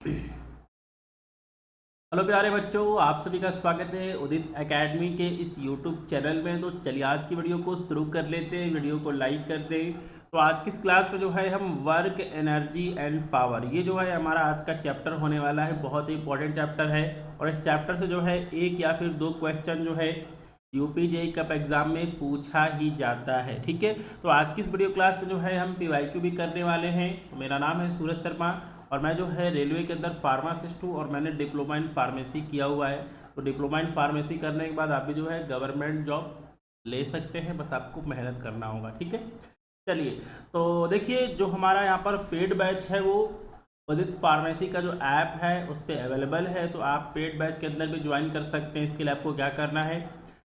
Hello प्यारे बच्चों, आप सभी का स्वागत है उदित एकेडमी के इस यूट्यूब चैनल में। तो चलिए आज की वीडियो को शुरू कर लेते हैं। वीडियो को लाइक कर दें। तो आज की इस क्लास में जो है हम वर्क एनर्जी एंड पावर, ये जो है हमारा आज का चैप्टर होने वाला है। बहुत ही इंपॉर्टेंट चैप्टर है और इस चैप्टर से जो है एक या फिर दो क्वेश्चन जो है यूपी जेईई कप एग्जाम में पूछा ही जाता है। ठीक है, तो आज की इस वीडियो क्लास में जो है हम पीवाईक्यू भी करने वाले हैं। तो मेरा नाम है सूरज शर्मा और मैं जो है रेलवे के अंदर फार्मासिस्ट हूँ और मैंने डिप्लोमा इन फार्मेसी किया हुआ है। तो डिप्लोमा इन फार्मेसी करने के बाद आप भी जो है गवर्नमेंट जॉब ले सकते हैं, बस आपको मेहनत करना होगा। ठीक है, चलिए तो देखिए जो हमारा यहाँ पर पेड बैच है वो उदित फार्मेसी का जो ऐप है उस पर अवेलेबल है। तो आप पेड बैच के अंदर भी ज्वाइन कर सकते हैं। इसके लिए आपको क्या करना है,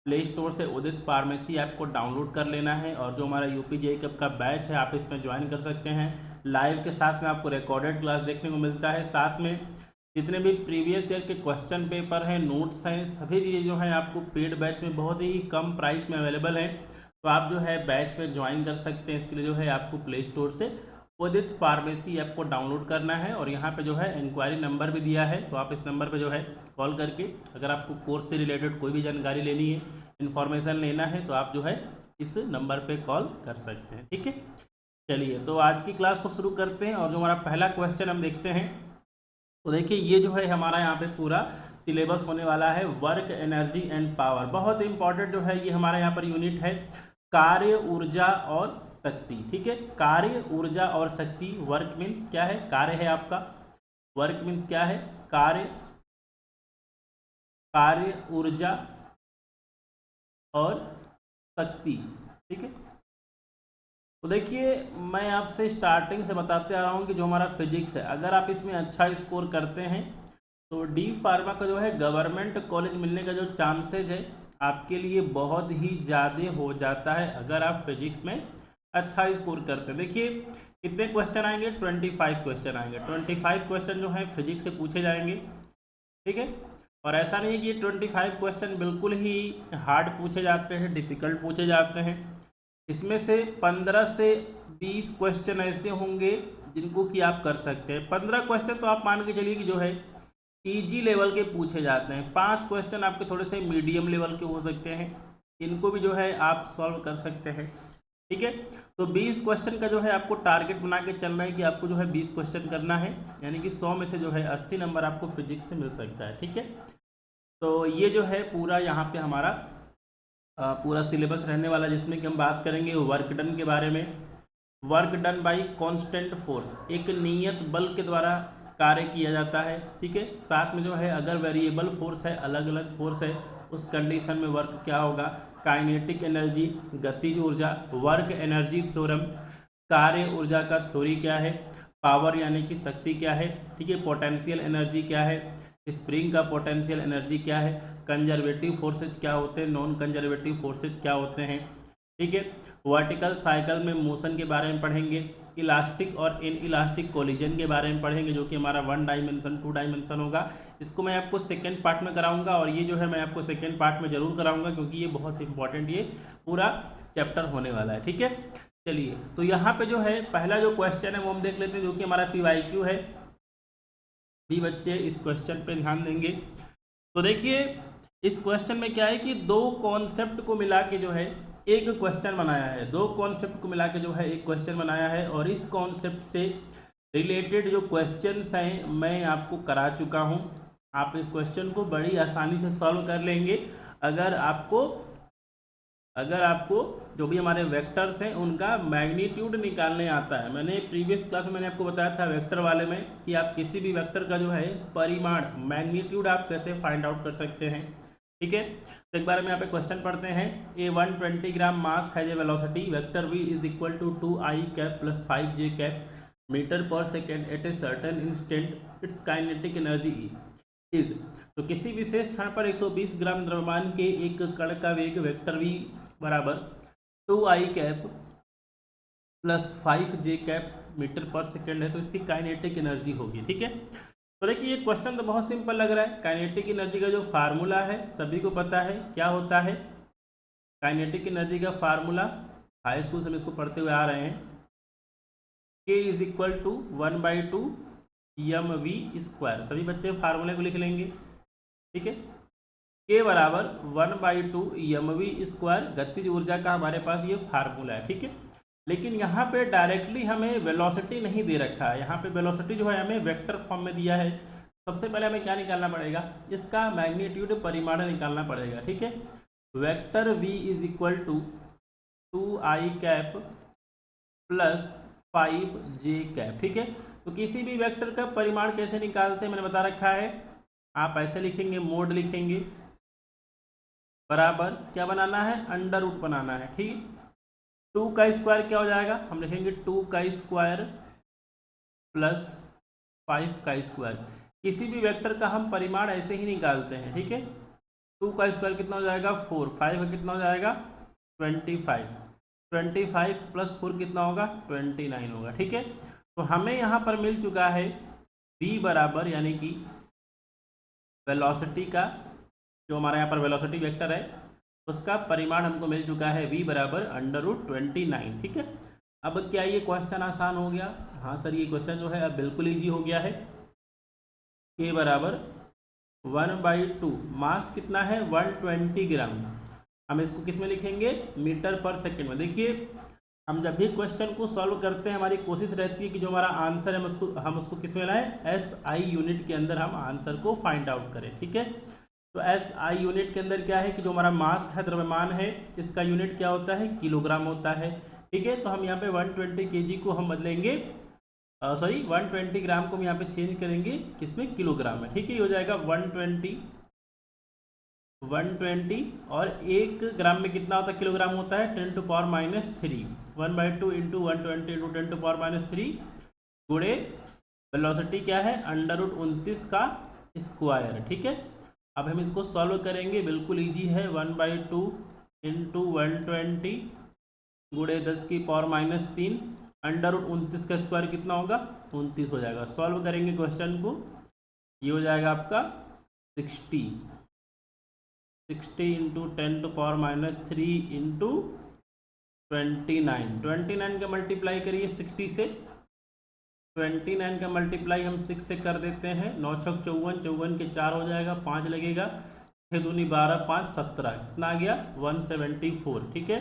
प्ले स्टोर से उदित फार्मेसी ऐप को डाउनलोड कर लेना है और जो हमारा यूपी जेईई कप का बैच है आप इसमें ज्वाइन कर सकते हैं। लाइव के साथ में आपको रिकॉर्डेड क्लास देखने को मिलता है, साथ में जितने भी प्रीवियस ईयर के क्वेश्चन पेपर हैं, नोट्स हैं, सभी चीज़ें जो हैं आपको पेड बैच में बहुत ही कम प्राइस में अवेलेबल है। तो आप जो है बैच में ज्वाइन कर सकते हैं। इसके लिए जो है आपको प्ले स्टोर से उदित फार्मेसी ऐप को डाउनलोड करना है और यहाँ पे जो है इंक्वायरी नंबर भी दिया है। तो आप इस नंबर पे जो है कॉल करके अगर आपको कोर्स से रिलेटेड कोई भी जानकारी लेनी है, इन्फॉर्मेशन लेना है, तो आप जो है इस नंबर पे कॉल कर सकते हैं। ठीक है, चलिए तो आज की क्लास को शुरू करते हैं और जो हमारा पहला क्वेश्चन हम देखते हैं। तो देखिए ये जो है हमारा यहाँ पे पूरा सिलेबस होने वाला है, वर्क एनर्जी एंड पावर। बहुत इंपॉर्टेंट जो है ये हमारा यहाँ पर यूनिट है, कार्य, ऊर्जा और शक्ति। ठीक है, कार्य, ऊर्जा और शक्ति। वर्क मीन्स क्या है, कार्य है आपका। वर्क मीन्स क्या है, कार्य, कार्य, ऊर्जा और शक्ति। ठीक है, तो देखिए मैं आपसे स्टार्टिंग से बताते आ रहा हूँ कि जो हमारा फिजिक्स है, अगर आप इसमें अच्छा स्कोर करते हैं तो डी फार्मा का जो है गवर्नमेंट कॉलेज मिलने का जो चांसेज है आपके लिए बहुत ही ज़्यादा हो जाता है अगर आप फिजिक्स में अच्छा स्कोर करते हैं। देखिए कितने क्वेश्चन आएंगे, 25 क्वेश्चन आएंगे। 25 क्वेश्चन जो है फिजिक्स से पूछे जाएंगे। ठीक है, और ऐसा नहीं है कि ये 25 क्वेश्चन बिल्कुल ही हार्ड पूछे जाते हैं, डिफ़िकल्ट पूछे जाते हैं। इसमें से 15 से 20 क्वेश्चन ऐसे होंगे जिनको कि आप कर सकते हैं। 15 क्वेश्चन तो आप मान के चलिए कि जो है इजी लेवल के पूछे जाते हैं। 5 क्वेश्चन आपके थोड़े से मीडियम लेवल के हो सकते हैं, इनको भी जो है आप सॉल्व कर सकते हैं। ठीक है, तो 20 क्वेश्चन का जो है आपको टारगेट बना के चलना है कि आपको जो है 20 क्वेश्चन करना है, यानी कि 100 में से जो है 80 नंबर आपको फिजिक्स से मिल सकता है। ठीक है, तो ये जो है पूरा यहाँ पे हमारा पूरा सिलेबस रहने वाला, जिसमें कि हम बात करेंगे वर्क डन के बारे में। Work done by constant force, एक नियत बल के द्वारा कार्य किया जाता है। ठीक है, साथ में जो है अगर वेरिएबल फोर्स है, अलग अलग फोर्स है, उस कंडीशन में वर्क क्या होगा, काइनेटिक एनर्जी, गतिज ऊर्जा, वर्क एनर्जी थ्योरम, कार्य ऊर्जा का थ्योरी क्या है, पावर यानी कि शक्ति क्या है। ठीक है, पोटेंशियल एनर्जी क्या है, स्प्रिंग का पोटेंशियल एनर्जी क्या है, कंजर्वेटिव फोर्सेज क्या होते हैं, नॉन कंजर्वेटिव फोर्सेज क्या होते हैं। ठीक है, वर्टिकल साइकिल में मोशन के बारे में पढ़ेंगे, इलास्टिक और इन इलास्टिक कोलिजन के बारे में पढ़ेंगे, जो कि हमारा 1 डायमेंशन 2 डायमेंशन होगा। इसको मैं आपको सेकेंड पार्ट में कराऊंगा और ये जो है मैं आपको सेकेंड पार्ट में जरूर कराऊंगा, क्योंकि ये बहुत इंपॉर्टेंट ये पूरा चैप्टर होने वाला है। ठीक है, चलिए तो यहाँ पे जो है पहला जो क्वेश्चन है वो हम देख लेते हैं, जो कि हमारा पीवाईक्यू है। भी बच्चे इस क्वेश्चन पे ध्यान देंगे। तो देखिए इस क्वेश्चन में क्या है कि दो कॉन्सेप्ट को मिला के जो है एक क्वेश्चन बनाया है। दो कॉन्सेप्ट को मिला के जो है एक क्वेश्चन बनाया है और इस कॉन्सेप्ट से रिलेटेड जो क्वेश्चंस हैं मैं आपको करा चुका हूं। आप इस क्वेश्चन को बड़ी आसानी से सॉल्व कर लेंगे अगर आपको जो भी हमारे वेक्टर्स हैं उनका मैग्नीट्यूड निकालने आता है। मैंने प्रीवियस क्लास में मैंने आपको बताया था वेक्टर वाले में कि आप किसी भी वेक्टर का जो है परिमाण, मैग्नीट्यूड आप कैसे फाइंड आउट कर सकते हैं। ठीक है, तो एक बार हम यहाँ पे क्वेश्चन पढ़ते हैं। A 120 gram mass has a velocity vector v is equal to 2i cap plus 5j cap metre per second at a certain instant, its kinetic energy is. तो किसी विशेष क्षण पर 120 ग्राम द्रव्यमान के एक कण का वेग वेक्टर v बराबर 2i cap plus 5j cap metre per second है, तो इसकी काइनेटिक एनर्जी होगी। ठीक है, तो देखिए ये क्वेश्चन तो बहुत सिंपल लग रहा है। काइनेटिक एनर्जी का जो फार्मूला है सभी को पता है, क्या होता है काइनेटिक एनर्जी का फार्मूला, हाई स्कूल से हम इसको पढ़ते हुए आ रहे हैं। K is equal to 1/2 m v square. सभी बच्चे फार्मूले को लिख लेंगे, ठीक है। के बराबर 1/2 यम वी स्क्वायर गतिज ऊर्जा का हमारे पास ये फार्मूला है, ठीक है। लेकिन यहाँ पे डायरेक्टली हमें वेलोसिटी नहीं दे रखा है, यहाँ पे वेलोसिटी जो है हमें वेक्टर फॉर्म में दिया है। सबसे पहले हमें क्या निकालना पड़ेगा, इसका मैग्नीट्यूड परिमाण निकालना पड़ेगा, ठीक है। Vector v is equal to 2i cap plus 5j cap, ठीक है। तो किसी भी वेक्टर का परिमाण कैसे निकालते हैं मैंने बता रखा है। आप ऐसे लिखेंगे, मोड लिखेंगे, बराबर क्या बनाना है, अंडर रूट बनाना है, ठीक है। 2 का स्क्वायर क्या हो जाएगा, हम लिखेंगे 2 का स्क्वायर प्लस 5 का स्क्वायर। किसी भी वेक्टर का हम परिमाण ऐसे ही निकालते हैं, ठीक है। 2 का स्क्वायर कितना हो जाएगा 4, 5 का कितना हो जाएगा 25, 25 प्लस 4 कितना होगा 29 होगा, ठीक है। तो हमें यहाँ पर मिल चुका है v बराबर, यानी कि वेलोसिटी का, जो हमारा यहाँ पर वेलोसिटी वेक्टर है उसका परिमाण हमको मिल चुका है v बराबर √29, ठीक है। अब क्या ये क्वेश्चन आसान हो गया? हाँ सर, ये क्वेश्चन जो है अब बिल्कुल ईजी हो गया है। k बराबर 1/2, मास कितना है 120 ग्राम। हम इसको किस में लिखेंगे, मीटर पर सेकंड में। देखिए हम जब भी क्वेश्चन को सॉल्व करते हैं हमारी कोशिश रहती है कि जो हमारा आंसर है हम उसको किस में लाएं, SI यूनिट के अंदर हम आंसर को फाइंड आउट करें, ठीक है। तो SI यूनिट के अंदर क्या है कि जो हमारा मास है, द्रव्यमान है, इसका यूनिट क्या होता है, किलोग्राम होता है, ठीक है। तो हम यहाँ पे 120 kg को हम बदलेंगे, 120 ग्राम को हम यहाँ पे चेंज करेंगे किसमें, किलोग्राम में, ठीक है। ये हो जाएगा 120 और 1 ग्राम में कितना होता है, किलोग्राम होता है 10⁻³ 1/2 इंटू 120 इंटू 10⁻³ गुणे वेलोसिटी क्या है √29 का स्क्वायर, ठीक है। अब हम इसको सॉल्व करेंगे, बिल्कुल इजी है। 1/2 इंटू 120 गुणे 10⁻³ √29 का स्क्वायर कितना होगा 29 हो जाएगा। सॉल्व करेंगे क्वेश्चन को, ये हो जाएगा आपका 60 इंटू 10⁻³ इंटू 29 का मल्टीप्लाई करिए 60 से, 29 का मल्टीप्लाई हम 6 से कर देते हैं, 9 छक 54, 54 के 4 हो जाएगा, 5 लगेगा, 6 दूनी 12, 5 17, कितना आ गया 174, ठीक है।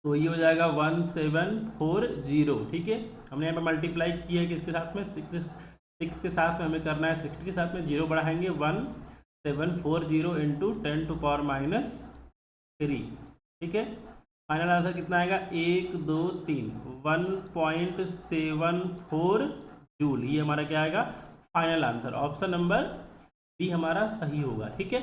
तो ये हो जाएगा 1740, ठीक है। हमने यहाँ पर मल्टीप्लाई किया है किसके साथ में, 6 के साथ में, हमें करना है 60 के साथ में 0 बढ़ाएंगे, 1740 इंटू 10⁻³, ठीक है। फाइनल आंसर कितना आएगा 1 2 3 1.74 जूल। ये हमारा क्या आएगा final answer, option number B हमारा सही होगा, ठीक है।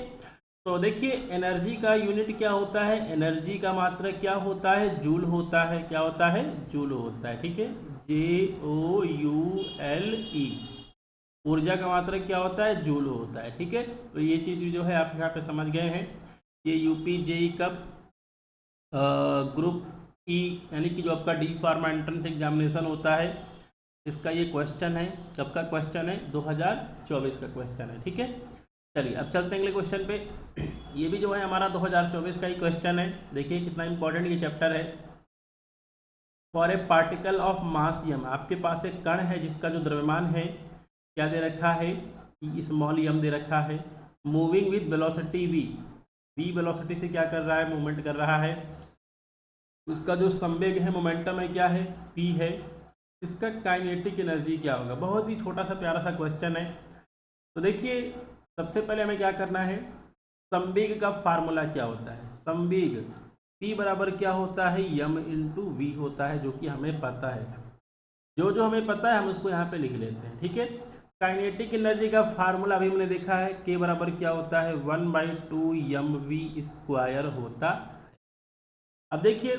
तो देखिए एनर्जी का यूनिट क्या होता है, एनर्जी का मात्रक क्या होता है, जूल होता है, क्या होता है जूल होता है, ठीक है, JOULE। ऊर्जा का मात्रक क्या होता है, जूल होता है, ठीक है। तो ये चीज़ जो है आप यहाँ पे समझ गए हैं। ये यूपी जेई कब ग्रुप ई यानी कि जो आपका डी फार्मा एंट्रेंस एग्जामिनेशन होता है, इसका ये क्वेश्चन है, कब का क्वेश्चन है 2024 का क्वेश्चन है, ठीक है। चलिए अब चलते हैं अगले क्वेश्चन पे। ये भी जो है हमारा 2024 का ही क्वेश्चन है। देखिए कितना इंपॉर्टेंट ये चैप्टर है। For a particle of mass m, आपके पास एक कण है जिसका जो द्रव्यमान है क्या दे रखा है, स्मॉल m दे रखा है, moving with velocity v velocity से क्या कर रहा है, मूवमेंट कर रहा है। उसका जो संवेग है, मोमेंटम है, क्या है p है। इसका काइनेटिक एनर्जी क्या होगा। बहुत ही छोटा सा प्यारा सा क्वेश्चन है। तो देखिए सबसे पहले हमें क्या करना है, संवेग का फार्मूला क्या होता है, संवेग p बराबर क्या होता है m इंटू वी होता है, जो कि हमें पता है। जो हमें पता है हम उसको यहाँ पे लिख लेते हैं, ठीक है। काइनेटिक एनर्जी का फार्मूला अभी हमने देखा है, k बराबर क्या होता है 1/2 mv² होता है। अब देखिए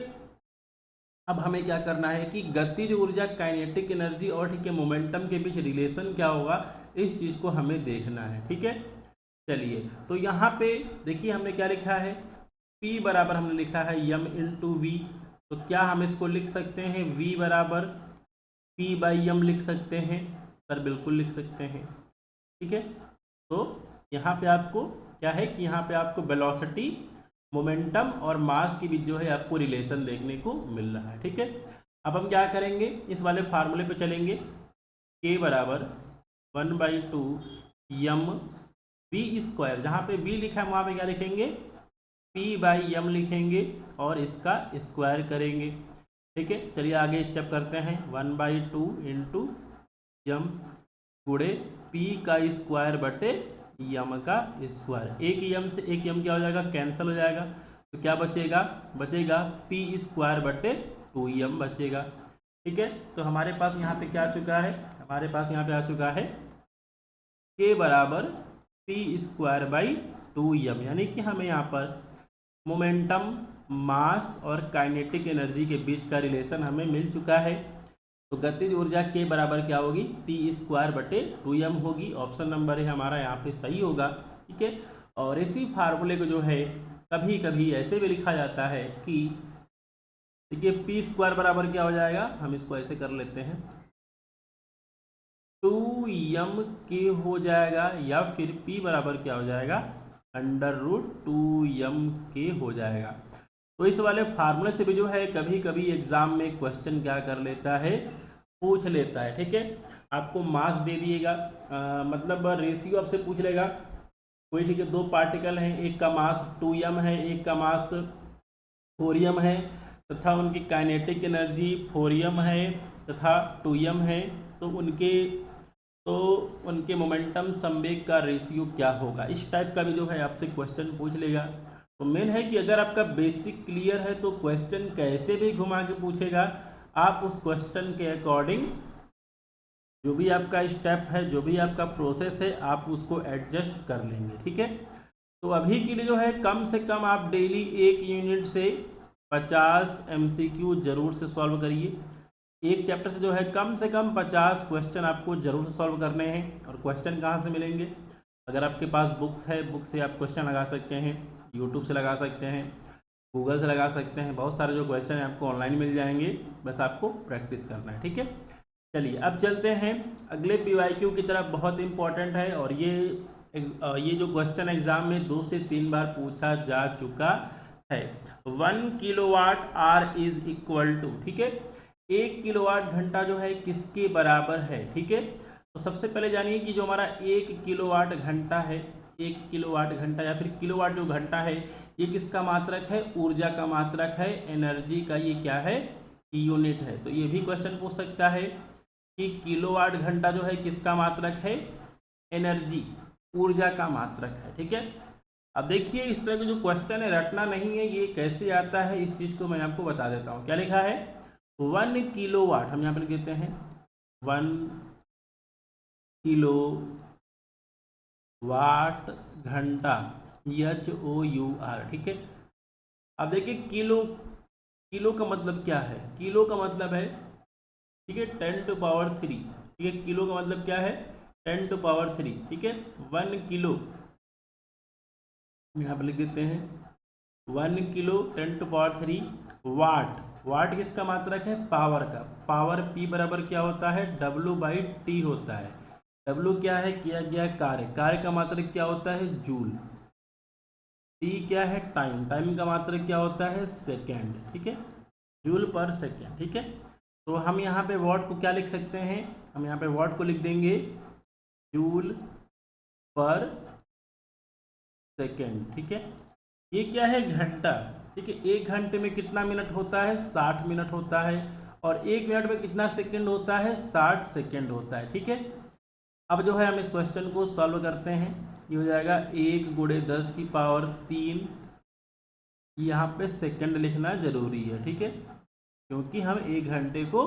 अब हमें क्या करना है कि गतिज ऊर्जा, काइनेटिक एनर्जी और ठीक है मोमेंटम के बीच रिलेशन क्या होगा, इस चीज़ को हमें देखना है, ठीक है। चलिए तो यहाँ पे देखिए हमने क्या लिखा है, P बराबर हमने लिखा है m इंटू वी। तो क्या हम इसको लिख सकते हैं v बराबर P/m लिख सकते हैं, सर बिल्कुल लिख सकते हैं, ठीक है। तो यहाँ पे आपको क्या है कि यहाँ पे आपको वेलोसिटी, मोमेंटम और मास के बीच जो है आपको रिलेशन देखने को मिल रहा है, ठीक है। अब हम क्या करेंगे, इस वाले फार्मूले पे चलेंगे। के बराबर 1/2 यम वी स्क्वायर, जहाँ पे वी लिखा है वहाँ पे क्या लिखेंगे, P/m लिखेंगे और इसका स्क्वायर करेंगे। ठीक है, चलिए आगे स्टेप करते हैं। 1/2 इंटू यम गुणे P का स्क्वायर बटे यम का स्क्वायर। एक यम से एक यम क्या हो जाएगा, कैंसिल हो जाएगा, तो क्या बचेगा, बचेगा P स्क्वायर बटे 2m बचेगा। ठीक है, तो हमारे पास यहाँ पे क्या आ चुका है, हमारे पास यहाँ पे आ चुका है के बराबर P स्क्वायर बाई 2m, यानी कि हमें यहाँ पर मोमेंटम, मास और काइनेटिक एनर्जी के बीच का रिलेशन हमें मिल चुका है। तो गतिज ऊर्जा के बराबर क्या होगी, P स्क्वायर बटे 2m होगी। ऑप्शन नंबर है हमारा यहाँ पे सही होगा। ठीक है, और इसी फार्मूले को जो है कभी कभी ऐसे भी लिखा जाता है कि देखिए P स्क्वायर बराबर क्या हो जाएगा, हम इसको ऐसे कर लेते हैं 2m के हो जाएगा, या फिर P बराबर क्या हो जाएगा, √2m के हो जाएगा। तो इस वाले फार्मूले से भी जो है कभी कभी एग्जाम में क्वेश्चन क्या कर लेता है, पूछ लेता है। ठीक है, आपको मास दे दिएगा, मतलब रेशियो आपसे पूछ लेगा कोई। ठीक है, दो पार्टिकल हैं, एक का मास 2m है, एक का मास 4m है, तथा उनकी काइनेटिक एनर्जी 4m है तथा 2m है, तो उनके मोमेंटम संवेग का रेशियो क्या होगा। इस टाइप का भी जो है आपसे क्वेश्चन पूछ लेगा। तो मेन है कि अगर आपका बेसिक क्लियर है तो क्वेश्चन कैसे भी घुमा के पूछेगा, आप उस क्वेश्चन के अकॉर्डिंग जो भी आपका स्टेप है, जो भी आपका प्रोसेस है, आप उसको एडजस्ट कर लेंगे। ठीक है, तो अभी के लिए जो है कम से कम आप डेली एक यूनिट से 50 MCQ जरूर से सॉल्व करिए। एक चैप्टर से जो है कम से कम 50 क्वेश्चन आपको जरूर से सॉल्व करने हैं। और क्वेश्चन कहाँ से मिलेंगे, अगर आपके पास बुक्स है, बुक से आप क्वेश्चन लगा सकते हैं, यूट्यूब से लगा सकते हैं, गूगल से लगा सकते हैं। बहुत सारे जो क्वेश्चन हैं आपको ऑनलाइन मिल जाएंगे, बस आपको प्रैक्टिस करना है। ठीक है, चलिए अब चलते हैं अगले PYQ की तरफ। बहुत इंपॉर्टेंट है और ये जो क्वेश्चन एग्जाम में 2 से 3 बार पूछा जा चुका है। 1 kilowatt hour is equal to, ठीक है, 1 किलोवाट घंटा जो है किसके बराबर है। ठीक है, तो सबसे पहले जानिए कि जो हमारा 1 किलोवाट घंटा है, 1 किलोवाट घंटा या फिर किलोवाट जो घंटा है, ये किसका मात्रक है, ऊर्जा का मात्रक है, एनर्जी का ये क्या है, यूनिट है। तो ये भी क्वेश्चन पूछ सकता है कि किलोवाट घंटा जो है किसका मात्रक है, एनर्जी, ऊर्जा का मात्रक है। ठीक है, अब देखिए इस तरह का जो क्वेश्चन है रटना नहीं है, ये कैसे आता है इस चीज़ को मैं आपको बता देता हूँ। क्या लिखा है, 1 किलोवाट, हम यहाँ पर लिख देते हैं 1 किलोवाट घंटा, HOUR। ठीक है, अब देखिए किलो का मतलब क्या है, किलो का मतलब है, ठीक है, 10⁻3। ठीक है, किलो का मतलब क्या है, 10⁻3। ठीक है, 1 किलो यहाँ पर लिख देते हैं 1 किलो 10⁻3 वाट। वाट किसका मात्रक है, पावर का। पावर P बराबर क्या होता है, W/T होता है। W क्या है, किया गया कार्य, कार्य का मात्रक क्या होता है, जूल। T क्या है, टाइम, टाइम का मात्रक क्या होता है, सेकेंड। ठीक है, जूल पर सेकेंड। ठीक है, तो हम यहाँ पे वॉट को क्या लिख सकते हैं, हम यहाँ पे वॉट को लिख देंगे जूल पर सेकेंड। ठीक है, ये क्या है, घंटा। ठीक है, 1 घंटे में कितना मिनट होता है, 60 मिनट होता है, और 1 मिनट में कितना सेकंड होता है, 60 सेकंड होता है। ठीक है, अब जो है हम इस क्वेश्चन को सॉल्व करते हैं। ये हो जाएगा 1 × 10⁻3, यहाँ पे सेकंड लिखना जरूरी है। ठीक है, क्योंकि हम 1 घंटे को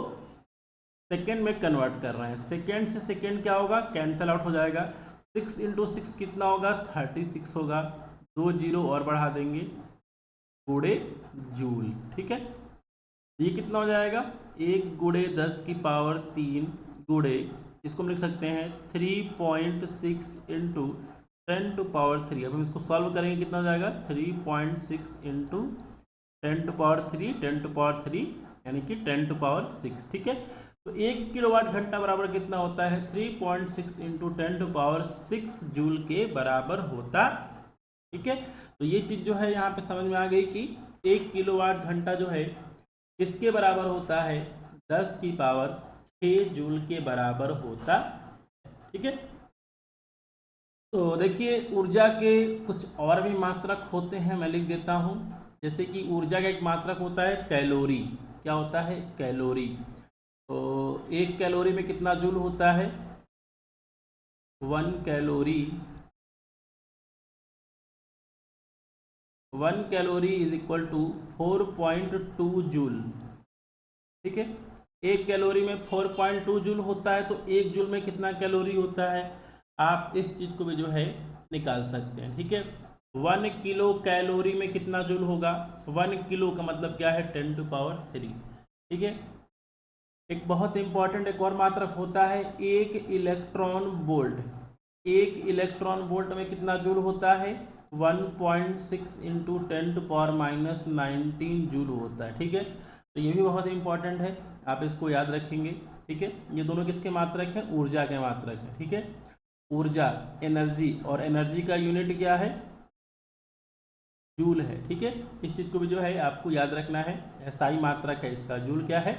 सेकंड में कन्वर्ट कर रहे हैं। सेकंड से सेकंड क्या होगा, कैंसिल आउट हो जाएगा। 6 × 6 कितना होगा, 36 होगा। 2 जीरो और बढ़ा देंगे, गुणे जूल। ठीक है, ये कितना हो जाएगा, 1 × 10⁻3 गुणे, इसको हम लिख सकते हैं 3.6 × 10⁻3। अब हम इसको सॉल्व करेंगे, कितना हो जाएगा, 3.6 × 10⁻3 यानी कि 10⁻6। ठीक है, तो 1 किलोवाट घंटा बराबर कितना होता है, 3.6 × 10⁻6 जूल के बराबर होता। ठीक है, तो ये चीज़ जो है यहाँ पे समझ में आ गई कि 1 किलोवाट घंटा जो है किसके बराबर होता है, 10⁻⁴ 6 जूल के बराबर होता है। ठीक है, तो देखिए ऊर्जा के कुछ और भी मात्रक होते हैं, मैं लिख देता हूँ। जैसे कि ऊर्जा का एक मात्रक होता है कैलोरी। क्या होता है? कैलोरी। तो 1 कैलोरी में कितना जूल होता है? 1 calorie 1 calorie is equal to 4.2 joule. ठीक है, 1 कैलोरी में 4.2 जूल होता है, तो 1 जूल में कितना कैलोरी होता है? आप इस चीज़ को भी जो है निकाल सकते हैं। ठीक है, 1 किलो कैलोरी में कितना जूल होगा? 1 किलो का मतलब क्या है? 10⁻3। ठीक है, एक बहुत इंपॉर्टेंट एक और मात्रक होता है 1 इलेक्ट्रॉन वोल्ट। 1 इलेक्ट्रॉन वोल्ट में कितना जूल होता है? 1.6 इंटू 10⁻19 जूल होता है। ठीक है, तो ये भी बहुत इंपॉर्टेंट है, आप इसको याद रखेंगे। ठीक है, ये दोनों किसके मात्रक हैं? ऊर्जा के मात्रक हैं। ठीक है, ऊर्जा एनर्जी, और एनर्जी का यूनिट क्या है? जूल है। ठीक है, इस चीज़ को भी जो है आपको याद रखना है। एसआई मात्रक है इसका, जूल क्या है?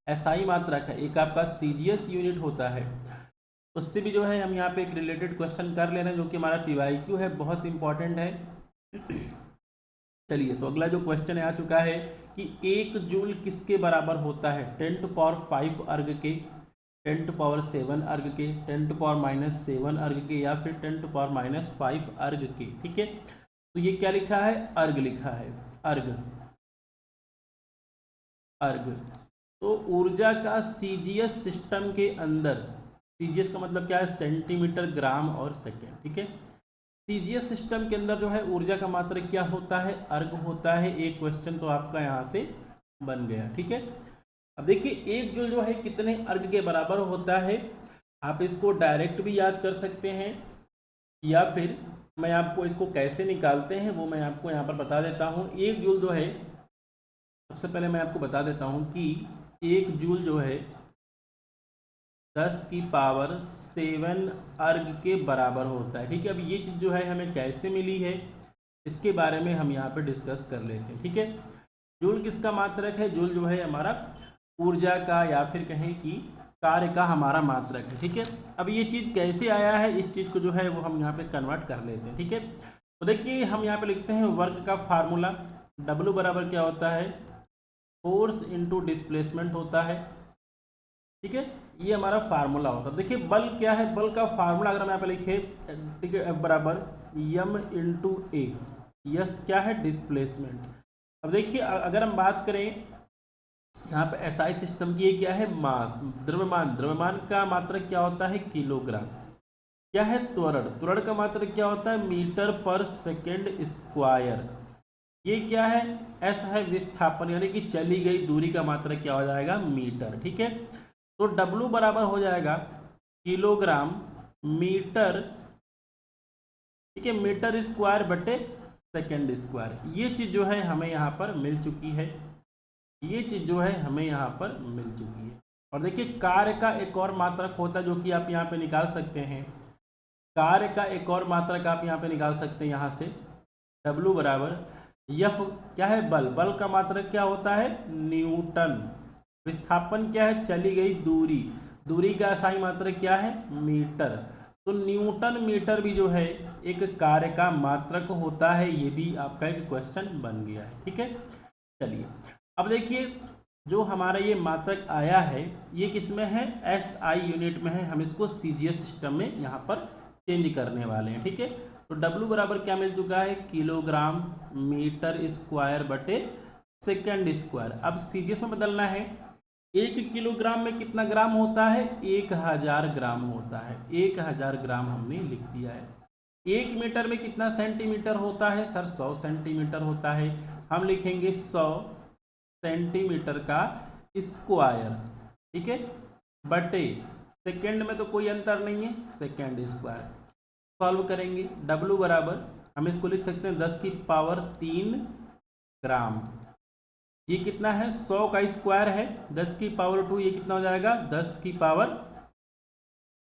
एसआई मात्रक है। एक आपका सीजीएस यूनिट होता है, उससे भी जो है हम यहाँ पे एक रिलेटेड क्वेश्चन कर ले रहे हैं, जो कि हमारा पीवाईक्यू है, बहुत इंपॉर्टेंट है। चलिए, तो अगला जो क्वेश्चन आ चुका है कि 1 जूल किसके बराबर होता है? 10⁻5 अर्ग के, 10⁻7 अर्ग के, 10⁻−7 अर्ग के, या फिर 10⁻−5 अर्ग के। ठीक है, तो ये क्या लिखा है? अर्ग लिखा है, अर्ग। अर्ग। तो ऊर्जा का सीजीएस सिस्टम के अंदर, सीजीएस का मतलब क्या है? सेंटीमीटर, ग्राम और सेकेंड। ठीक है, सीजीएस सिस्टम के अंदर जो है ऊर्जा का मात्रक क्या होता है? अर्ग होता है। एक क्वेश्चन तो आपका यहाँ से बन गया। ठीक है, अब देखिए 1 जूल जो है कितने अर्ग के बराबर होता है? आप इसको डायरेक्ट भी याद कर सकते हैं, या फिर मैं आपको इसको कैसे निकालते हैं वो मैं आपको यहाँ पर बता देता हूँ। 1 जूल जो है, सबसे पहले मैं आपको बता देता हूँ कि 1 जूल जो है 10⁻7 अर्ग के बराबर होता है। ठीक है, अब ये चीज़ जो है हमें कैसे मिली है, इसके बारे में हम यहाँ पे डिस्कस कर लेते हैं। ठीक है, जूल किसका मात्रक है? जूल जो है हमारा ऊर्जा का, या फिर कहें कि कार्य का हमारा मात्रक है। ठीक है, अब ये चीज़ कैसे आया है, इस चीज़ को जो है वो हम यहाँ पे कन्वर्ट कर लेते हैं। ठीक है, तो देखिए हम यहाँ पे लिखते हैं वर्क का फार्मूला। W बराबर क्या होता है? फोर्स इंटू डिस्प्लेसमेंट होता है। ठीक है, ये हमारा फार्मूला होता है। देखिए बल क्या है? बल का फार्मूला अगर हम यहाँ पे लिखे, ठीक है, F बराबर m इंटू ए। यस क्या है? डिस्प्लेसमेंट। अब देखिए अगर हम बात करें यहाँ पे एसआई सिस्टम की, ये क्या है? मास, द्रव्यमान। द्रव्यमान का मात्रक क्या होता है? किलोग्राम। क्या है? त्वरण। त्वरण का मात्रक क्या होता है? Metre per second square. ये क्या है? एस है विस्थापन, यानी कि चली गई दूरी का मात्रक क्या हो जाएगा? मीटर। ठीक है, तो W बराबर हो जाएगा किलोग्राम मीटर, ठीक है, मीटर स्क्वायर बटे सेकेंड स्क्वायर। ये चीज़ जो है हमें यहाँ पर मिल चुकी है, ये चीज़ जो है हमें यहाँ पर मिल चुकी है। और देखिए कार्य का एक और मात्रक होता है जो कि आप यहाँ पे निकाल सकते हैं। कार्य का एक और मात्रक आप यहाँ पे निकाल सकते हैं यहाँ से, W बराबर F क्या है? बल। बल का मात्रक क्या होता है? न्यूटन। विस्थापन क्या है? चली गई दूरी। दूरी का सही मात्रक क्या है? मीटर। तो न्यूटन मीटर भी जो है एक कार्य का मात्रक होता है। ये भी आपका एक क्वेश्चन बन गया है। ठीक है, चलिए अब देखिए जो हमारा ये मात्रक आया है ये किस में है? एसआई यूनिट में है। हम इसको सीजीएस सिस्टम में यहाँ पर चेंज करने वाले हैं। ठीक है, तो W बराबर क्या मिल चुका है? किलोग्राम मीटर स्क्वायर बटे सेकेंड स्क्वायर। अब सीजीएस में बदलना है। 1 किलोग्राम में कितना ग्राम होता है? 1000 ग्राम होता है। 1000 ग्राम हमने लिख दिया है। 1 मीटर में कितना सेंटीमीटर होता है? सर 100 सेंटीमीटर होता है। हम लिखेंगे 100 सेंटीमीटर का स्क्वायर। ठीक है, बटे सेकेंड में तो कोई अंतर नहीं है, सेकेंड स्क्वायर। सॉल्व करेंगे। W बराबर हम इसको लिख सकते हैं 10⁻3 ग्राम। ये कितना है? 100 का स्क्वायर है, 10⁻2, ये कितना हो जाएगा? 10⁻,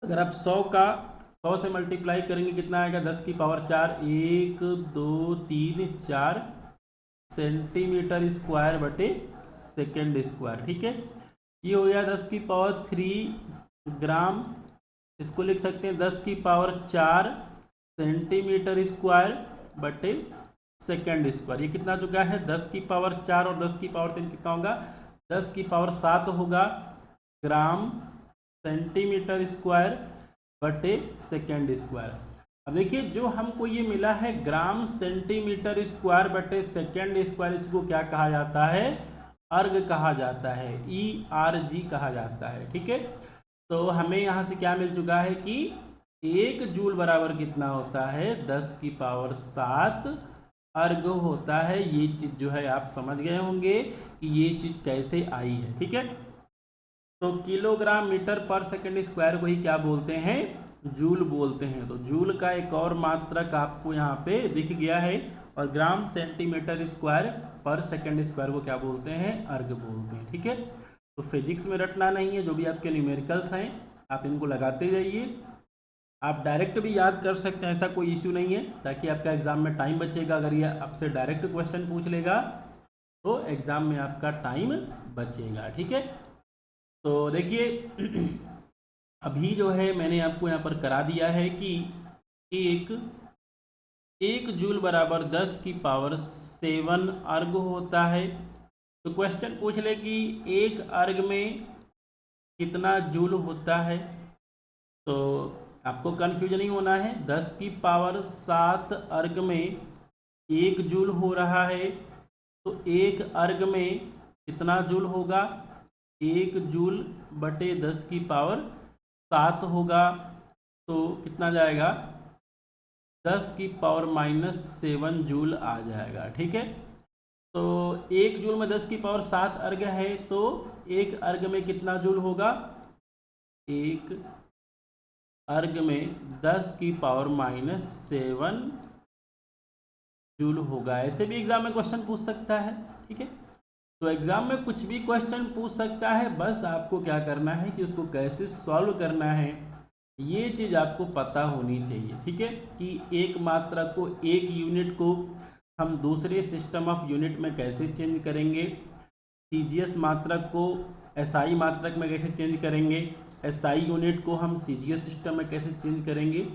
अगर आप 100 से मल्टीप्लाई करेंगे कितना आएगा? 10⁻4, 1 2 3 4 सेंटीमीटर स्क्वायर बटे सेकेंड स्क्वायर। ठीक है, ये हो गया 10 की पावर 3 ग्राम, इसको लिख सकते हैं 10 की पावर 4 सेंटीमीटर स्क्वायर बटे सेकेंड स्क्वायर। ये कितना चुका है 10 की पावर 4 और 10 की पावर 3 कितना होगा 10 की पावर 7 होगा ग्राम सेंटीमीटर स्क्वायर बटे सेकेंड स्क्वायर। अब देखिए जो हमको ये मिला है ग्राम सेंटीमीटर स्क्वायर बटे सेकेंड स्क्वायर, इसको क्या कहा जाता है अर्ग कहा जाता है, ERG कहा जाता है। ठीक है, तो हमें यहाँ से क्या मिल चुका है कि 1 जूल बराबर कितना होता है 10 की पावर 7 अर्ग होता है। ये चीज़ जो है आप समझ गए होंगे कि ये चीज़ कैसे आई है। ठीक है, तो किलोग्राम मीटर पर सेकंड स्क्वायर को ही क्या बोलते हैं जूल बोलते हैं। तो जूल का एक और मात्रक आपको यहाँ पे दिख गया है, और ग्राम सेंटीमीटर स्क्वायर पर सेकंड स्क्वायर को क्या बोलते हैं अर्ग बोलते हैं। ठीक है, तो फिजिक्स में रटना नहीं है, जो भी आपके न्यूमेरिकल्स हैं आप इनको लगाते जाइए। आप डायरेक्ट भी याद कर सकते हैं, ऐसा कोई इश्यू नहीं है, ताकि आपका एग्जाम में टाइम बचेगा। अगर ये आपसे डायरेक्ट क्वेश्चन पूछ लेगा तो एग्जाम में आपका टाइम बचेगा। ठीक है, तो देखिए अभी जो है मैंने आपको यहाँ पर करा दिया है कि एक जूल बराबर 10 की पावर 7 अर्ग होता है। तो क्वेश्चन पूछ ले कि एक अर्ग में कितना जूल होता है, तो आपको कन्फ्यूजन नहीं होना है। 10 की पावर 7 अर्ग में 1 जूल हो रहा है, तो एक अर्ग में कितना जूल होगा 1 जूल बटे 10 की पावर 7 होगा, तो कितना जाएगा 10 की पावर -7 जूल आ जाएगा। ठीक है, तो 1 जूल में 10 की पावर 7 अर्ग है, तो एक अर्ग में कितना जूल होगा एक अर्ग में 10 की पावर -7 जूल होगा। ऐसे भी एग्जाम में क्वेश्चन पूछ सकता है। ठीक है, तो एग्जाम में कुछ भी क्वेश्चन पूछ सकता है, बस आपको क्या करना है कि उसको कैसे सॉल्व करना है ये चीज़ आपको पता होनी चाहिए। ठीक है, कि एक मात्रा को एक यूनिट को हम दूसरे सिस्टम ऑफ यूनिट में कैसे चेंज करेंगे, CGS मात्रक को SI मात्रक में कैसे चेंज करेंगे, SI यूनिट को हम CGS सिस्टम में कैसे चेंज करेंगे,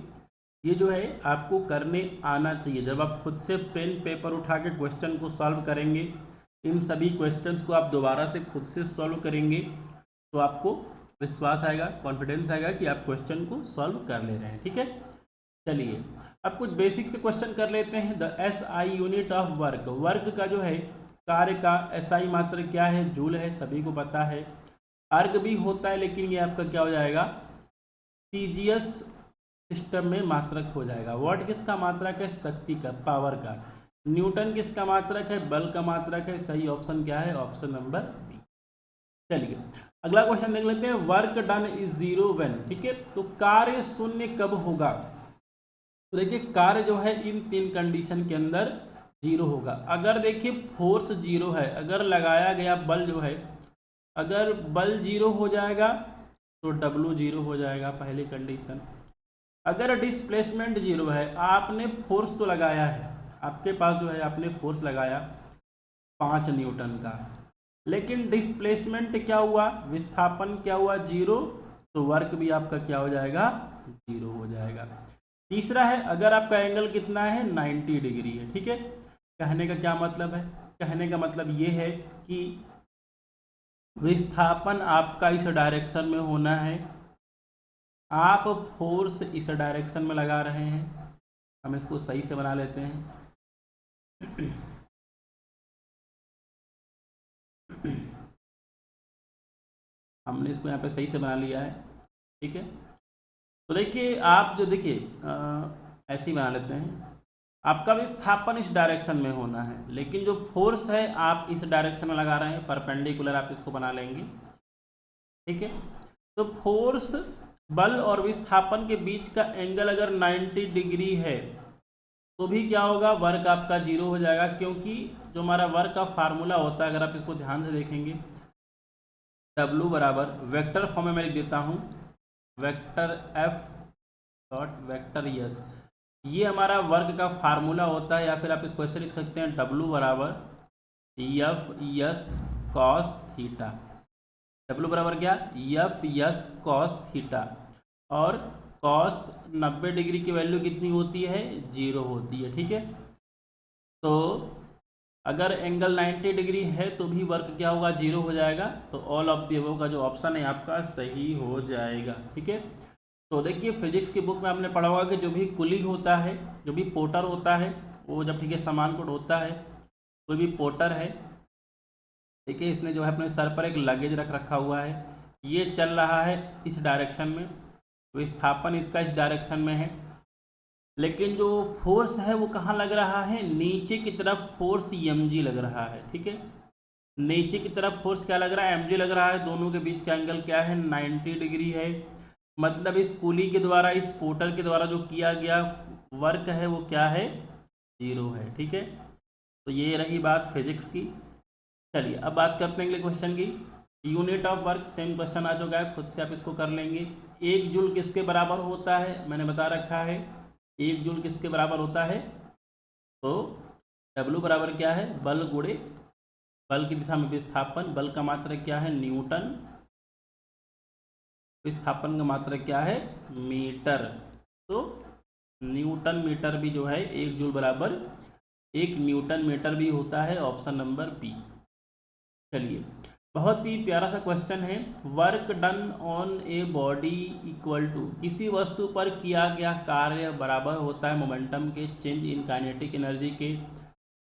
ये जो है आपको करने आना चाहिए। जब आप खुद से पेन पेपर उठा के क्वेश्चन को सॉल्व करेंगे, इन सभी क्वेश्चंस को आप दोबारा से खुद से सॉल्व करेंगे, तो आपको विश्वास आएगा, कॉन्फिडेंस आएगा कि आप क्वेश्चन को सॉल्व कर ले रहे हैं। ठीक है, चलिए अब कुछ बेसिक से क्वेश्चन कर लेते हैं। The SI unit of work, work का जो है कार्य का SI मात्रक क्या है जूल है, सभी को पता है। अर्ग भी होता है, लेकिन ये आपका क्या हो जाएगा CGS सिस्टम में मात्रक हो जाएगा। वॉट किसका मात्रक है शक्ति का, पावर का। न्यूटन किसका मात्रक है बल का मात्रक है। सही ऑप्शन क्या है ऑप्शन नंबर बी। चलिए अगला क्वेश्चन देख लेते हैं। वर्क डन इज 0 व्हेन, ठीक है, तो कार्य शून्य कब होगा। तो देखिए कार्य जो है इन 3 कंडीशन के अंदर 0 होगा। अगर देखिए फोर्स 0 है, अगर लगाया गया बल जो है, अगर बल 0 हो जाएगा तो W 0 हो जाएगा, पहली कंडीशन। अगर डिस्प्लेसमेंट 0 है, आपने फोर्स तो लगाया है, आपके पास जो है आपने फोर्स लगाया 5 न्यूटन का, लेकिन डिस्प्लेसमेंट क्या हुआ, विस्थापन क्या हुआ 0, तो वर्क भी आपका क्या हो जाएगा 0 हो जाएगा। तीसरा है अगर आपका एंगल कितना है 90 डिग्री है, ठीक है। कहने का क्या मतलब है, कहने का मतलब ये है कि विस्थापन आपका इस डायरेक्शन में होना है, आप फोर्स इस डायरेक्शन में लगा रहे हैं। हम इसको सही से बना लेते हैं। हमने इसको यहाँ पे सही से बना लिया है, ठीक है। तो देखिए आप जो देखिए ऐसे ही बना लेते हैं। आपका विस्थापन इस डायरेक्शन में होना है, लेकिन जो फोर्स है आप इस डायरेक्शन में लगा रहे हैं, परपेंडिकुलर आप इसको बना लेंगे, ठीक है। तो फोर्स बल और विस्थापन के बीच का एंगल अगर 90 डिग्री है तो भी क्या होगा, वर्क आपका 0 हो जाएगा, क्योंकि जो हमारा वर्क का फार्मूला होता है, अगर आप इसको ध्यान से देखेंगे, W बराबर वेक्टर फॉर्म में मैं लिख देता हूँ, vector F dot vector S, ये हमारा वर्क का फार्मूला होता है। या फिर आप इसको ऐसे लिख सकते हैं W बराबर F S cos theta, W बराबर क्या, एफ यस कॉस थीटा, और कॉस 90 डिग्री की वैल्यू कितनी होती है, 0 होती है। ठीक है, तो अगर एंगल 90 डिग्री है तो भी वर्क क्या होगा, 0 हो जाएगा। तो ऑल ऑफ द अबव का जो ऑप्शन है आपका सही हो जाएगा। ठीक है, तो देखिए फिजिक्स की बुक में आपने पढ़ा होगा कि जो भी कुली होता है, जो भी पोर्टर होता है, वो जब ठीक है सामान को ढोता है, कोई भी पोर्टर है, देखिए इसने जो है अपने सर पर एक लगेज रख रखा हुआ है, ये चल रहा है इस डायरेक्शन में, विस्थापन इसका इस डायरेक्शन में है, लेकिन जो फोर्स है वो कहाँ लग रहा है, नीचे की तरफ फोर्स mg लग रहा है। ठीक है, नीचे की तरफ फोर्स क्या लग रहा है, mg लग रहा है। दोनों के बीच का एंगल क्या है, 90 डिग्री है। मतलब इस पुली के द्वारा, इस पोर्टर के द्वारा जो किया गया वर्क है वो क्या है, 0 है। ठीक है, तो ये रही बात फिजिक्स की। चलिए अब बात करते हैं अगले क्वेश्चन की। Unit of work, same question आ चुका है, खुद से आप इसको कर लेंगे। 1 जूल किसके बराबर होता है, मैंने बता रखा है 1 जूल किसके बराबर होता है, तो W बराबर क्या है, बल गुणे बल की दिशा में विस्थापन, बल का मात्रक क्या है न्यूटन, विस्थापन का मात्रक क्या है मीटर। तो न्यूटन मीटर भी जो है 1 जूल बराबर 1 न्यूटन मीटर भी होता है, ऑप्शन नंबर बी। चलिए बहुत ही प्यारा सा क्वेश्चन है। Work done on a body equal to, किसी वस्तु पर किया गया कार्य बराबर होता है मोमेंटम के, चेंज इन काइनेटिक एनर्जी के,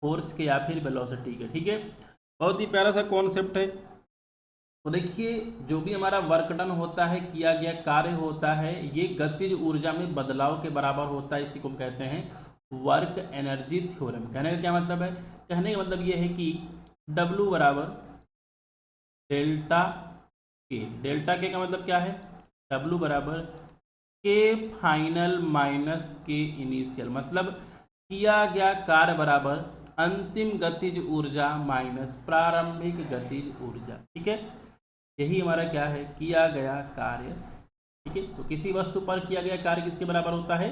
फोर्स के, या फिर वेलोसिटी के। ठीक है, बहुत ही प्यारा सा कॉन्सेप्ट है। तो देखिए जो भी हमारा वर्क डन होता है, किया गया कार्य होता है, ये गतिज ऊर्जा में बदलाव के बराबर होता है। इसी को हम कहते हैं वर्क एनर्जी थ्योरम। कहने का क्या मतलब है, कहने का मतलब ये है कि W बराबर डेल्टा के, डेल्टा के का मतलब क्या है, W बराबर K final minus K initial, मतलब किया गया कार्य बराबर अंतिम गतिज ऊर्जा माइनस प्रारंभिक गतिज ऊर्जा। ठीक है, यही हमारा क्या है, किया गया कार्य। ठीक है, तो किसी वस्तु पर किया गया कार्य किसके बराबर होता है,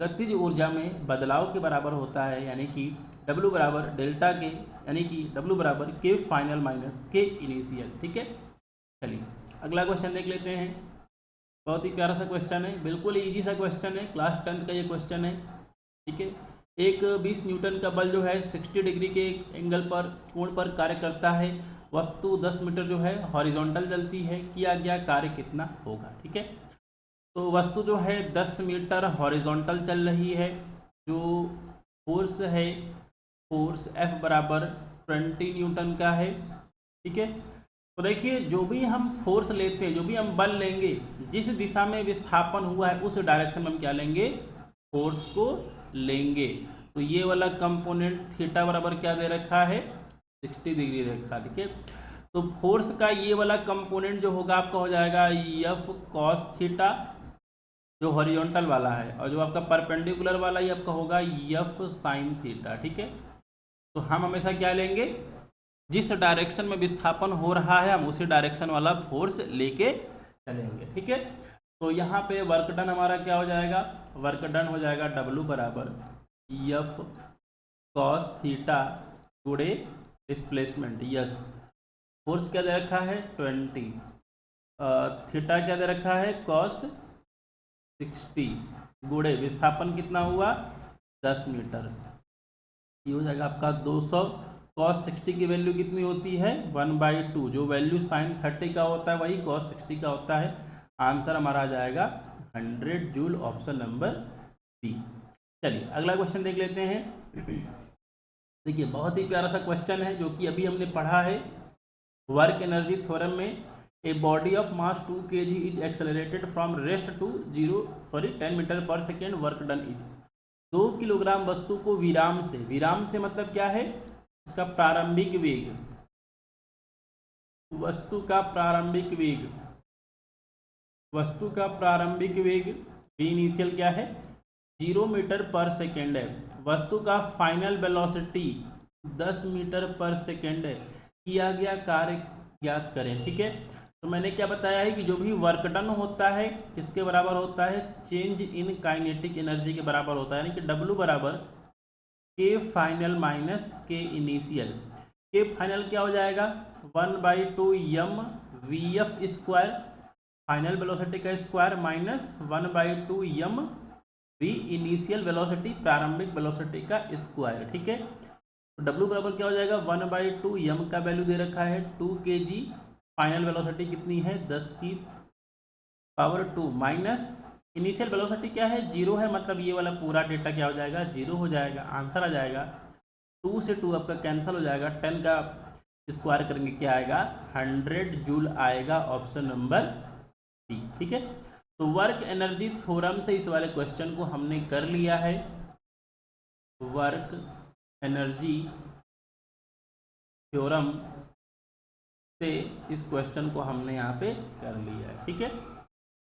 गतिज ऊर्जा में बदलाव के बराबर होता है, यानी कि W बराबर डेल्टा के, यानी कि W बराबर K final minus K initial. ठीक है, चलिए अगला क्वेश्चन देख लेते हैं। बहुत ही प्यारा सा क्वेश्चन है, बिल्कुल इजी सा क्वेश्चन है, क्लास 10th का ये क्वेश्चन है। ठीक है, एक 20 न्यूटन का बल जो है 60 डिग्री के एंगल पर, कोण पर कार्य करता है। वस्तु 10 मीटर जो है हॉरिजॉन्टल चलती है, किया गया कार्य कितना होगा। ठीक है, तो वस्तु जो है 10 मीटर हॉरिजॉन्टल चल रही है, जो फोर्स है, फोर्स F बराबर 20 न्यूटन का है। ठीक है, तो देखिए जो भी हम फोर्स लेते हैं, जो भी हम बल लेंगे, जिस दिशा में विस्थापन हुआ है उस डायरेक्शन में हम क्या लेंगे, फोर्स को लेंगे। तो ये वाला कंपोनेंट थीटा बराबर क्या दे रखा है, 60 डिग्री रखा। ठीक है, तो फोर्स का ये वाला कंपोनेंट जो होगा आपका हो जाएगा F cos थीटा, जो हॉरिजॉन्टल वाला है, और जो आपका परपेंडिकुलर वाला ही आपका होगा F sin थीटा। ठीक है, तो हम हमेशा क्या लेंगे, जिस डायरेक्शन में विस्थापन हो रहा है हम उसी डायरेक्शन वाला फोर्स लेके चलेंगे। ठीक है, तो यहाँ पे वर्क डन हमारा क्या हो जाएगा, वर्क डन हो जाएगा W बराबर F cos थीटा गुणे डिस्प्लेसमेंट यस, फोर्स क्या दे रखा है 20, थीटा क्या दे रखा है cos 60, गुणे विस्थापन कितना हुआ 10 मीटर, ये हो जाएगा आपका 200। cos 60 की वैल्यू कितनी होती है 1/2, जो वैल्यू sin 30 का होता है वही cos 60 का होता है। आंसर हमारा आ जाएगा 100 जूल, ऑप्शन नंबर बी। चलिए अगला क्वेश्चन देख लेते हैं। देखिए बहुत ही प्यारा सा क्वेश्चन है, जो कि अभी हमने पढ़ा है वर्क एनर्जी थ्योरम में। A body of mass 2 kg is accelerated from rest to 10 metre per second, work done is. 2 kilogram वस्तु को विराम से, विराम से मतलब क्या है, इसका प्रारंभिक वेग, वस्तु का प्रारंभिक वेग, वस्तु का प्रारंभिक वेग v इनिशियल क्या है 0 मीटर पर सेकेंड है। वस्तु का final velocity 10 metre per second है। किया गया कार्य ज्ञात करें। ठीक है, तो मैंने क्या बताया है कि जो भी वर्क डन होता है किसके बराबर होता है, चेंज इन काइनेटिक एनर्जी के बराबर होता है, यानी कि W बराबर K final minus K initial. K final क्या हो जाएगा 1/2 m vf square, final velocity का square minus 1/2 m v initial velocity, प्रारंभिक वेलोसिटी का स्क्वायर। ठीक है, तो W बराबर क्या हो जाएगा 1/2 m का वैल्यू दे रखा है 2 kg, फाइनल वेलोसिटी कितनी है 10 की पावर 2 माइनस इनिशियल वेलोसिटी क्या है 0 है, मतलब ये वाला पूरा डेटा क्या हो जाएगा 0 हो जाएगा, आंसर आ जाएगा 2 से 2 आपका कैंसिल हो जाएगा, 10 का स्क्वायर करेंगे क्या आएगा 100 जूल आएगा, ऑप्शन नंबर डी। ठीक है, तो वर्क एनर्जी थ्योरम से इस वाले क्वेश्चन को हमने कर लिया है, वर्क एनर्जी थ्योरम से इस क्वेश्चन को हमने यहाँ पे कर लिया है। ठीक है,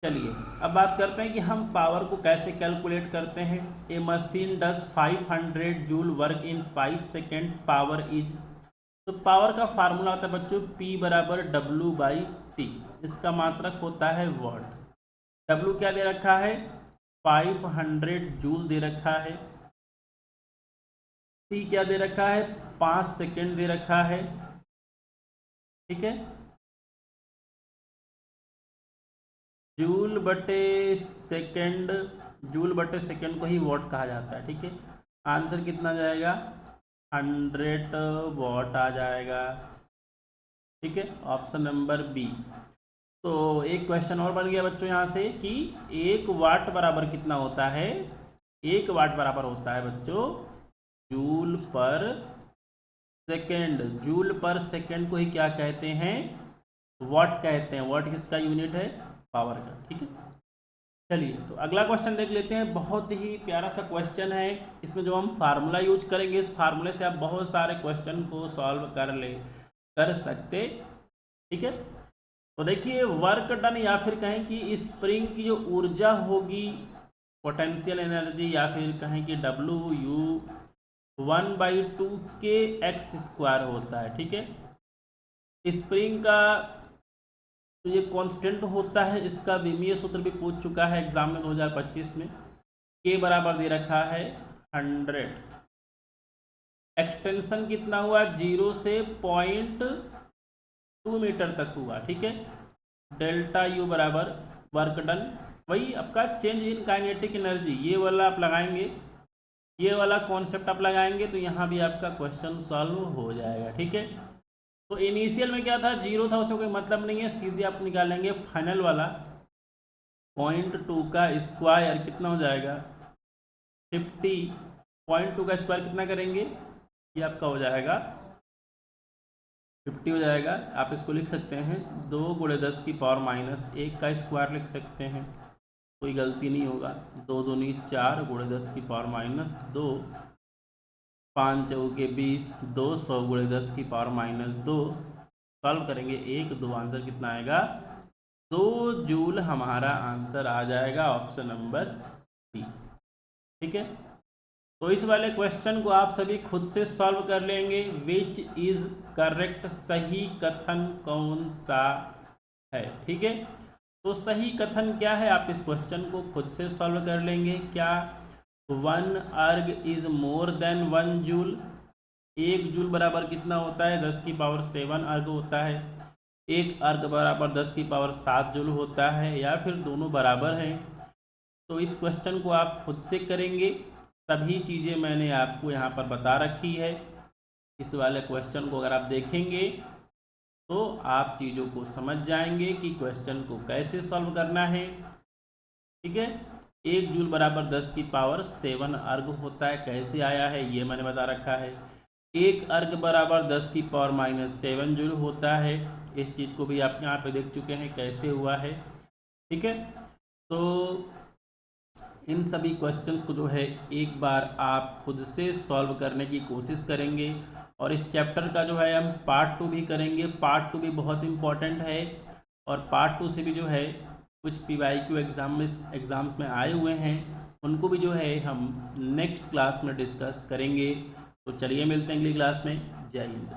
चलिए अब बात करते हैं कि हम पावर को कैसे कैलकुलेट करते हैं। A machine does 500 joule work in 5 second, power is, तो पावर का फार्मूला होता है बच्चों P बराबर W/T, इसका मात्रक होता है वॉट। W क्या दे रखा है 500 जूल दे रखा है, T क्या दे रखा है 5 सेकेंड दे रखा है। ठीक है, जूल बटे सेकेंड, जूल बटे सेकेंड को ही वॉट कहा जाता है। ठीक है, आंसर कितना जाएगा 100 वॉट आ जाएगा। ठीक है, ऑप्शन नंबर बी। तो एक क्वेश्चन और बन गया बच्चों यहाँ से कि 1 वाट बराबर कितना होता है, 1 वाट बराबर होता है बच्चों जूल पर सेकेंड, जूल पर सेकेंड को ही क्या कहते हैं वॉट कहते हैं, वॉट किसका यूनिट है पावर का। ठीक है, चलिए तो अगला क्वेश्चन देख लेते हैं, बहुत ही प्यारा सा क्वेश्चन है, इसमें जो हम फार्मूला यूज करेंगे इस फार्मूले से आप बहुत सारे क्वेश्चन को सॉल्व कर सकते। ठीक है, तो देखिए वर्क डन या फिर कहें कि स्प्रिंग की जो ऊर्जा होगी पोटेंशियल एनर्जी, या फिर कहें कि WU 1/2 kx² होता है। ठीक है, स्प्रिंग का तो ये कांस्टेंट होता है, इसका विमीय सूत्र भी पूछ चुका है एग्जाम में 2025 में, के बराबर दे रखा है 100, एक्सटेंशन कितना हुआ 0 से 0.2 मीटर तक हुआ। ठीक है, डेल्टा U बराबर वर्क डन, वही आपका चेंज इन काइनेटिक एनर्जी, ये वाला आप लगाएंगे, ये वाला कॉन्सेप्ट आप लगाएंगे तो यहाँ भी आपका क्वेश्चन सॉल्व हो जाएगा। ठीक है, तो इनिशियल में क्या था 0 था, उससे कोई मतलब नहीं है, सीधे आप निकालेंगे फाइनल वाला 0.2 का स्क्वायर कितना हो जाएगा 50, 0.2 का स्क्वायर कितना करेंगे ये आपका हो जाएगा 50 हो जाएगा। आप इसको लिख सकते हैं 2 × 10⁻⁻1 का स्क्वायर लिख सकते हैं, कोई गलती नहीं होगा, 2 दूनी 4 × 10⁻², 5 चौके 20, 200 × 10⁻², सॉल्व करेंगे 1 2, आंसर कितना आएगा 2 जूल हमारा आंसर आ जाएगा, ऑप्शन नंबर डी। ठीक है, तो इस वाले क्वेश्चन को आप सभी खुद से सॉल्व कर लेंगे, विच इज करेक्ट, सही कथन कौन सा है। ठीक है, तो सही कथन क्या है आप इस क्वेश्चन को खुद से सॉल्व कर लेंगे। क्या 1 अर्ग is more than 1 joule, 1 joule बराबर कितना होता है 10⁻7 अर्ग होता है, 1 अर्ग बराबर 10⁻7 जूल होता है, या फिर दोनों बराबर हैं। तो इस क्वेश्चन को आप खुद से करेंगे, सभी चीज़ें मैंने आपको यहाँ पर बता रखी है। इस वाले क्वेश्चन को अगर आप देखेंगे तो आप चीज़ों को समझ जाएंगे कि क्वेश्चन को कैसे सॉल्व करना है। ठीक है, 1 जूल बराबर 10⁻7 अर्ग होता है, कैसे आया है ये मैंने बता रखा है। 1 अर्ग बराबर 10⁻⁻7 जूल होता है, इस चीज़ को भी आप यहाँ पे देख चुके हैं कैसे हुआ है। ठीक है, तो इन सभी क्वेश्चंस को जो है एक बार आप खुद से सॉल्व करने की कोशिश करेंगे, और इस चैप्टर का जो है हम पार्ट 2 भी करेंगे। पार्ट 2 भी बहुत इम्पॉर्टेंट है, और पार्ट 2 से भी जो है कुछ PYQ एग्ज़ाम्स में आए हुए हैं, उनको भी जो है हम नेक्स्ट क्लास में डिस्कस करेंगे। तो चलिए मिलते हैं अगली क्लास में, जय हिंद।